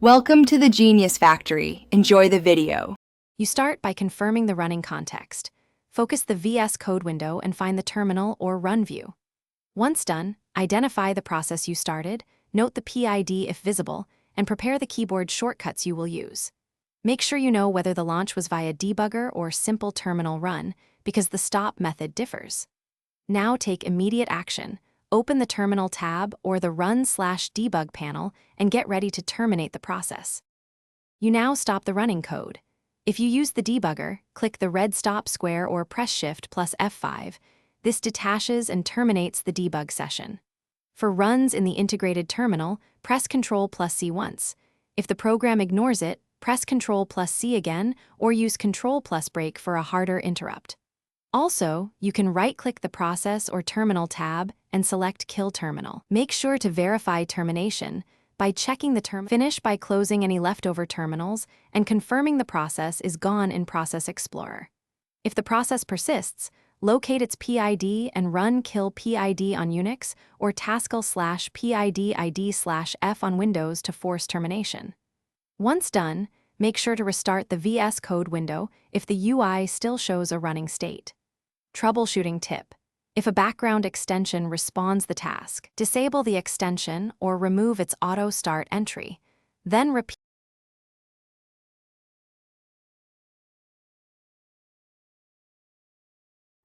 Welcome to the Genius Factory. Enjoy the video. You start by confirming the running context. Focus the Vscode window and find the terminal or run view. Once done, identify the process you started, note the PID if visible, and prepare the keyboard shortcuts you will use. Make sure you know whether the launch was via debugger or simple terminal run, because the stop method differs. Now take immediate action. Open the Terminal tab or the Run/Debug panel and get ready to terminate the process. You now stop the running code. If you use the debugger, click the red stop square or press Shift plus F5. This detaches and terminates the debug session. For runs in the integrated terminal, press Ctrl plus C once. If the program ignores it, press Ctrl plus C again or use Ctrl plus break for a harder interrupt. Also, you can right-click the Process or Terminal tab and select Kill Terminal. Make sure to verify termination by checking the terminal. Finish by closing any leftover terminals and confirming the process is gone in Process Explorer. If the process persists, locate its PID and run kill PID on Unix or taskle/PID/ID/F on Windows to force termination. Once done, make sure to restart the Vscode window if the UI still shows a running state. Troubleshooting tip. If a background extension responds the task, disable the extension or remove its auto start entry. Then repeat.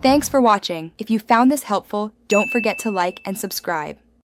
Thanks for watching. If you found this helpful, don't forget to like and subscribe.